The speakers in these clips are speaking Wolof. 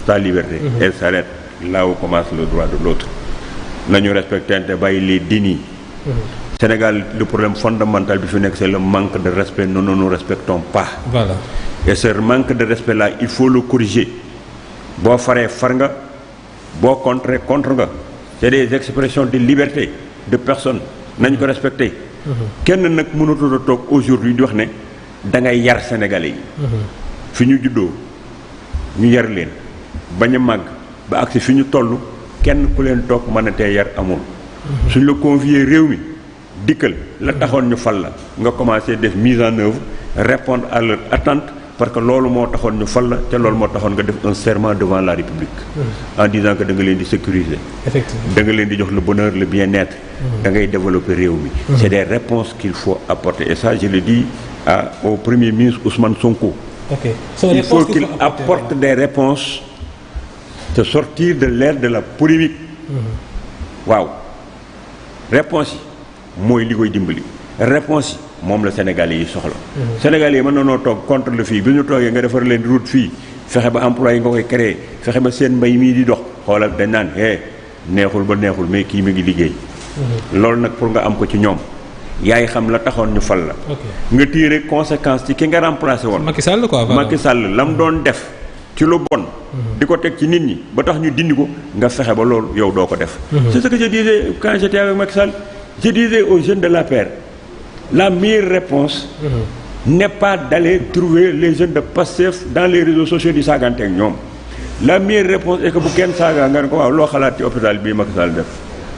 ta liberté. Elle s'arrête là où commence le droit de l'autre. Nañu respecter te bàyyi les dénis. Sénégal, le problème fondamental c'est le manque de respect. Nous ne nous respectons pas. Voilà. Et ce manque de respect là, il faut le corriger. Bo faré far nga, bo contre nga. C'est des expressions de liberté de personne. Nañ ko respecter. Kenn nak mënatul a toog aujourd'hui di wax ne da ngay yar sénégalais yi. Fi ñu juddoo ñu yar leen bañ a màgg ba agsi fi ñu toll kenn ku leen toog mën a tee yar amul. Suñ la confier réew mi dikkal la taxoon ñu fal la nga commencé def mise en œuvre répondre à leur attente parce que loolu moo taxoon ñu fal la te loolu moo taxoon nga def un serment devant la République. En disant que da nga leen di sécuriser. Effectivement. Da nga leen di jox le bonheur le bien-être. Da ngay développer réew mi. C'est des réponses qu'il faut apporter et ça je le dis au Premier ministre Ousmane Sonko. Okay. Il faut qu'il apporte des réponses de sortir de l'ère de la polémique. Waaw réponse yi mooy li koy dimbali réponse yi moom la Sénégalais yi soxla. Sénégalais yi mën nañoo toog contre le fii bi ñu toogee nga defar leen route fii fexe ba emploi yi nga koy créer fexe ba seen mbay mii di dox xoolal dañ naan neexul ba neexul mais kii mi ngi liggéey. Loolu nag pour nga am ko ci ñoom yaay xam la taxoon ñu fal la. nga tirer conséquence ci ki nga remplacé woon. Macky Sall quoi. Macky Sall la mu doon def ci lu bon. di ko teg ci nit ñi ba tax ñu dindi ko nga fexe ba loolu yow doo ko def. C'est ce que je disais quand j'étais avec Macky Sall. Je disais aux jeunes de l'APR, la meilleure réponse n'est pas d'aller trouver les jeunes de Pastef dans les réseaux sociaux di saagante ak ñoom. La meilleure réponse est que bu kenn saaga nga ne ko waaw loo xalaat ci hôpital bii Macky Sall def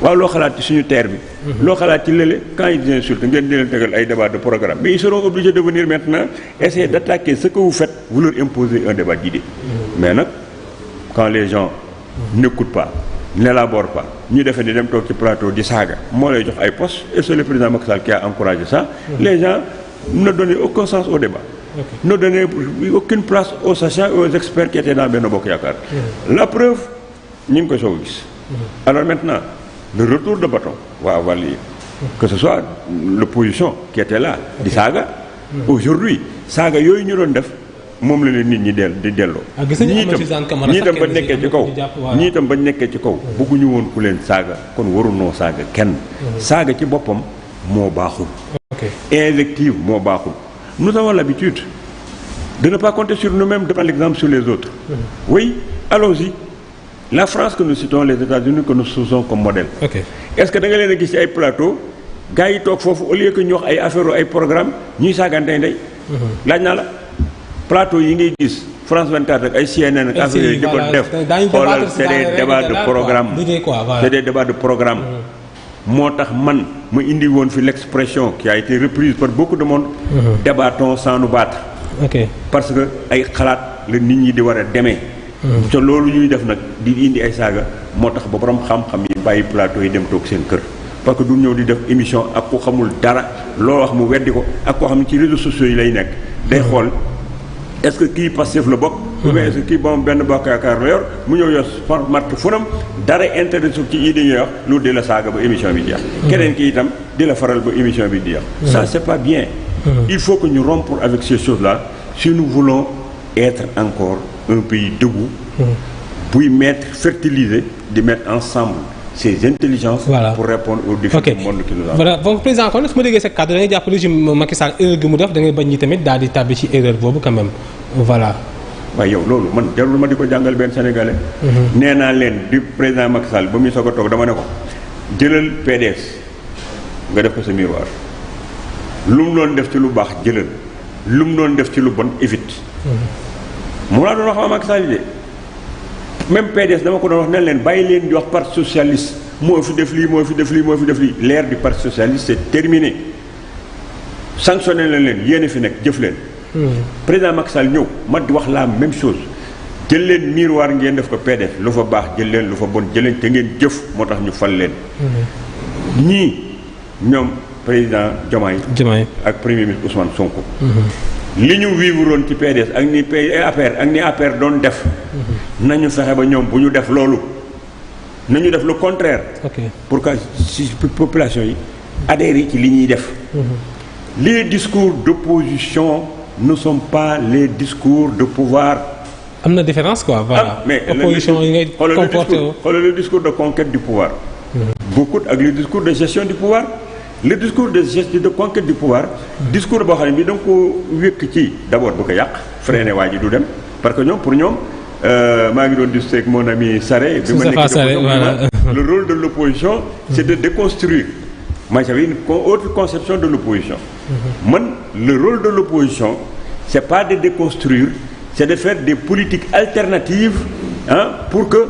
waaw loo xalaat ci suñu terre bi. loo xalaat ci lële quand ils insultent ngeen di leen tegal ay débat de programme mais ils seront obligés de venir maintenant essayer d'attaquer ce que vous faites, vous leur imposez un débat d'idées. Mais nag quand les gens n'écoutent pas n'élabore pas ñu defee ni dem toog ci plateau di saaga moo lay jox ay poste et c'est le président Macky Sall qui a encouragé ça. Les gens ne donnaient aucun sens au débat. Ne donnaient aucune place aux sachants et aux experts qui étaient dans Benno Bokk Yaakaar. La preuve ñu ngi koy soog a gis. Alors maintenant le retour de bâton va avoir lieu. Que ce soit l'opposition qui était là di saaga. Aujourd'hui saaga yooyu ñu doon def moom la leen nit ñi di delloo. ñii tam ba nekkee ci kaw ñii tam ba nekkee ci kaw bëgguñu woon ku leen saaga kon warunoo saaga kenn. Saaga ci boppam moo baaxul. Invective moo baaxul. Nous avons l'habitude de ne pas compter sur nous-mêmes, de prendre l'exemple sur les autres. Oui, allons-y. La France que nous citons, les États-Unis que nous faisons comme modèle. Est-ce que da nga leen a gis ci ay plateau gars yi toog foofu au lieu que ñu wax ay affaire ay programme ñuy saagante ndey. laaj naa la. Plateau yi ngay gis France 24 ak ay CNN ak affaire yooyu di ko def xoolal c'est des débats de programme c'est des débats de programme moo tax man ma indi woon fi l'expression qui a été reprise par beaucoup de monde débattons sans nous battre parce que ay xalaat la nit ñi di war a demee te loolu ñuy def nag di indi ay saaga moo tax ba borom xam-xam yi bàyyi plateau yi dem toog seen kër parce que du ñëw di def émission ak ku xamul dara loo wax mu weddi ko ak koo xam ne ci réseaux sociaux yi lay nekk day xool est-ce que kii Pastef la bokk ou bien est-ce que kii moom benn bokk yaakaar la yor mu ñëw yor smart funam dara intéressé ci yi dañuy wax lu di la saaga ba émission bi jeex keneen ki itam di la faral ba émission bi jeex ça c'est pas bien. Il faut que nous rompions avec ces choses-là si nous voulons être encore un pays debout puis fertiliser, de mettre ensemble ces intelligences pour répondre aux défis du monde qui nous a. Voilà, donc président kon su ma déggee sa cadre da ngay jàpp régime Macky Sall erreur gi mu def da ngay bañ ñi tamit daal di tàbbi ci erreur boobu quand même voilà. waaye yow loolu man jarul ma di ko jàngal benn sénégalais. nee naa leen di président Macky Sall ba muy soog a toog dama ne ko jëlal PDS nga def ko sa miroir lu mu doon def ci lu baax jëlal lu mu doon def ci lu bon évite. mu laa doon wax Macky Sall de. même PDS dama ko doon wax ne leen bàyyi leen di wax parti socialiste moo fi def lii moo fi def lii moo fi def lii l'ère du parti socialiste c'est terminé sanctionné leen yéen a fi nekk jëf leen. président Macky Sall ñëw ma di wax la même chose jël leen miroir ngeen def ko PDS lu fa baax jël leen lu fa bon jël leen te ngeen jëf moo tax ñu fal leen. ñii ñoom président Diomaye ak premier ministre Ousmane Sonko. li ñu vivroon ci PDS ak ni APR ak ni APR doon def. nañu fexe ba ñoom bu ñu def loolu nañu def le contraire. pour que si population yi adhéré ci li ñuy def. Les discours d'opposition ne sont pas les discours de pouvoir. am na différence quoi voilà. mais opposition yi ngay comporté xoolal le discours de conquête du pouvoir. bokkut ak le discours de gestion du pouvoir. le discours de conquête du pouvoir. discours boo xam ne bii da nga ko wékk ci d'abord bu ko yàq. freiné waa ji du dem parce que ñoom pour ñoom maa ngi doon discuter ak mon ami Sarré. bi ma nekk le rôle de l'opposition c'est de déconstruire. moi j'avais une autre conception de l'opposition. man le rôle de l'opposition c'est pas de déconstruire c'est de faire des politiques alternatives pour que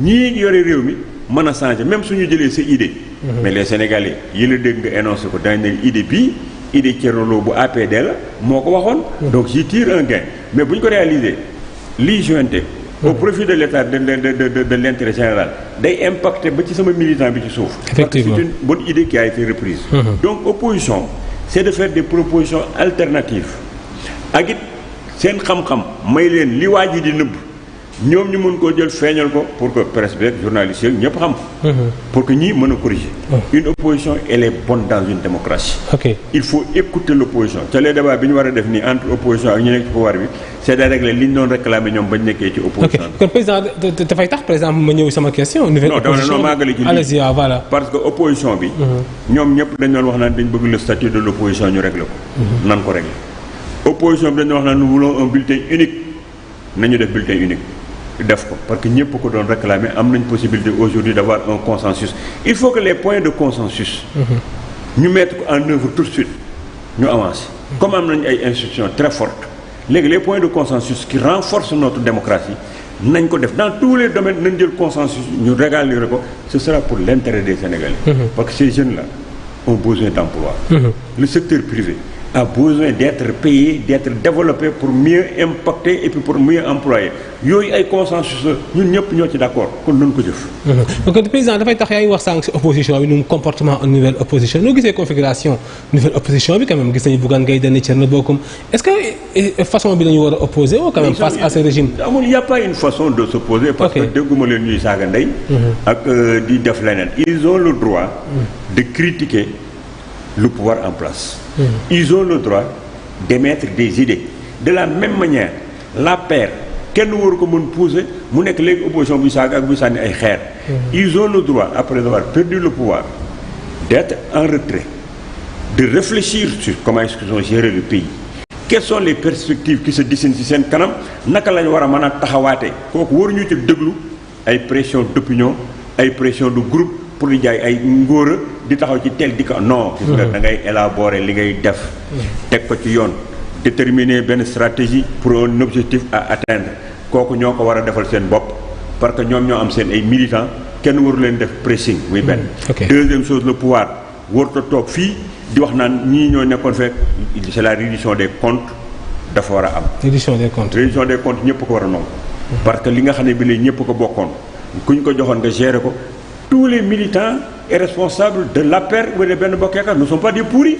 ñii yore réew mi mën a changer même suñu jëlee sa idée. mais les Sénégalais yi la dégg nga énoncé ko dañ ne idée bii idée Thierno Lo bu APD la moo ko waxoon. donc j'y tire un gain mais bu ñu ko réaliser lii jointé au profit de l'État de l'intérêt général day impacter ba ci sama militant bi ci suuf. Effectivement. parce que c'est une bonne idée qui a été reprise. donc opposition c'est de faire des propositions alternatives ak it seen xam-xam may leen li waa ji di nëbb ñoom ñu mën koo jël feeñal ko pour que presse bi ak journalistes yi ñëpp xam ko. pour que ñii mën a corriger. une opposition elle est bonne dans une démocratie. ok il faut écouter l'opposition te les débats bi ñu war a def nii entre opposition ak ñu nekk ci pouvoir bi c'est de régler li ñu doon réclamer ñoom bañ nekkee ci opposition bi. kon président dafay tax par exemple ma ñëw sama question. nouvelle opposition non maagali ci allez-y voilà. parce que opposition bi. ñoom ñëpp dañ doon wax naan dañ bëgg le statut de l'opposition ñu régler ko. nan ko régler opposition bi dañ doon wax naan nous voulons un bulletin unique nañu def bulletin unique. def ko parce que ñëpp ko doon réclamer am nañ possibilité aujourd'hui d'avoir un consensus il faut que les points de consensus ñu mettre ko en œuvre tout de suite ñu avancer comme am nañ ay institutions très fortes léegi les points de consensus qui renforcent notre démocratie nañ ko def dans tous les domaines nañ jël consensus ñu régaler ko ce sera pour l'intérêt des Sénégalais parce que ces jeunes-là ont besoin d'emploi le secteur privé a besoin d'être payé, d'être développé pour mieux impacter et puis pour mieux employer yooyu ay consensus la ñun ñëpp ñoo ci d'accord kon nañu ko jëf. donc président dafay tax yaa ngi wax sànq ci opposition bi nu comportement en nouvelle opposition noo gisee configuration nouvelle opposition bi quand même gis nañu Bougane Gueye Dany Thierno Bocoum est-ce que façon bi la ñu war a opposer ou quand même face à ce régime. amul y a pas une façon de s'opposer parce que dégguma leen ñuy saaga ndey. ak di def leneen ils ont le droit de critiquer le pouvoir en place. Ils ont le droit d'émettre des idées de la même manière la paire kenn waru ko mën pousser mu nekk léegi opposition buy saaga ak buy sànni ay xeer. ils ont le droit après avoir perdu le pouvoir d'être en retrait de réfléchir sur comment est-ce qu'ils ont géré le pays quelles sont les perspectives qui se dessinent ci seen kanam naka lañu war a mën a taxawaate kooku waruñu ci déglu ay pression d'opinion ay pression de groupe pour di jaay ay ngóora di taxaw ci tel di ko non gis nga da ngay élaborer li ngay def teg ko ci yoon déterminer benn stratégie pour un objectif à atteindre kooku ñoo ko war a defal seen bopp parce que ñoom ñoo am seen ay militants kenn waru leen def pressing muy benn deuxième chose le pouvoir warut a toog fii di wax naan ñii ñoo nekkoon fekk c'est la reddition des comptes dafa war a am reddition des comptes ñëpp ko war a nangu parce que li nga xam ne bi léegi ñëpp ko bokkoon ku ñu ko joxoon nga gérer ko tous les militants et responsables de l'APR ou de Benno Bokk Yaakaar ne sont pas des pourris.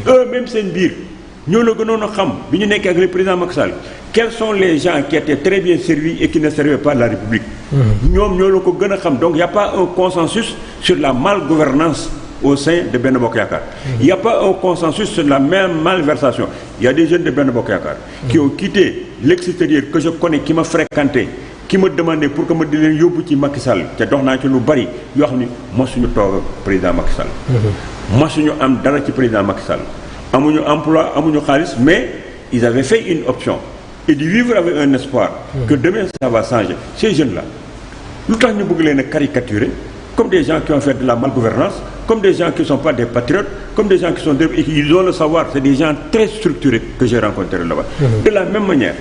Eux-mêmes seen biir ñoo la gënoon a xam bi ñu nekkee ak le président Macky Sall quels sont les gens qui étaient très bien servis et qui ne servaient pas la République. ñoom ñoo la ko gën a xam donc y a pas un consensus sur la malgouvernance au sein de Benno Bokk Yaakaar. Il y a pas un consensus sur la même malversation. Il y a des jeunes de Benno Bokk Yaakaar qui ont quitté l'extérieur que je connais qui m'a fréquenté. ki ma demandé pour que ma di leen yóbbu ci Macky Sall te dox naa ci lu bari yoo xam ni mosuñu toog ak président Macky Sall. mosuñu am dara ci président Macky Sall amuñu emploi amuñu xaalis mais ils avaient fait une option et de vivre avec un espoir. que demain ça va changer ces jeunes là lu tax ñu bëgg leen a caricaturer comme des gens qui ont fait de la malgouvernance comme des gens qui sont pas des patriotes comme des gens qui sont et ils ont le savoir c'est des gens très structurés que j'ai rencontrés là-bas. De la même manière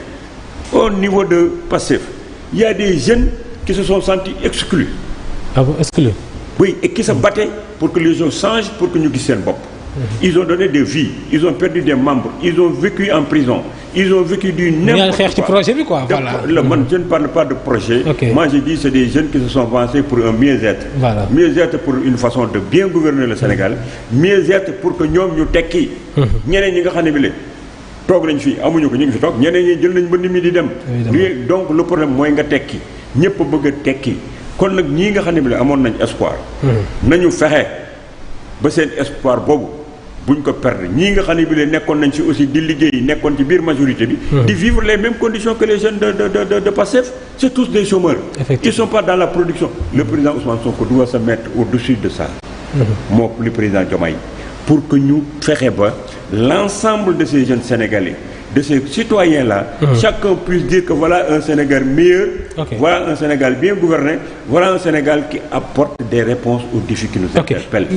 au niveau de Pastef il y a des jeunes qui se sont sentis exclus. Ah bon, exclus? Oui, et qui se battaient pour que les gens changent, pour que nous puissions bopp. Ils ont donné des vies, ils ont perdu des membres, ils ont vécu en prison, ils ont vécu du n'importe quoi. Projet bi quoi, voilà. Je ne parle pas de projet. Okay. Moi, je dis c'est des jeunes qui se sont avancés pour un mieux-être. Voilà. Mieux-être pour une façon de bien gouverner le Sénégal. Mieux-être pour que ñoom ñu tekki. ñeneen ñi nga xam ne bi toog nañ fi amuñu ko ñu ngi fi toog ñeneen ñi jël nañ ba nit mi di dem. donc le problème mooy nga tekki ñëpp a bëgg a tekki kon nag ñii nga xam ne bi amoon nañ espoir. nañu fexe ba seen espoir boobu buñ ko perdre ñii nga xam ne bi leen nekkoon nañ ci aussi di liggéey nekkoon ci biir majorité bi. di vivre les mêmes conditions que les jeunes de Pastef. C'est tous des chômeurs. Ils sont pas dans la production. Le président Ousmane Sonko doit se mettre au-dessus de ça. moo le président Diomaye pour que ñu fexe ba l'ensemble de ces jeunes Sénégalais, de ces citoyens-là, chacun puisse dire que voilà un Sénégal meilleur, voilà un Sénégal bien gouverné, voilà un Sénégal qui apporte des réponses aux défis qui nous interpellent.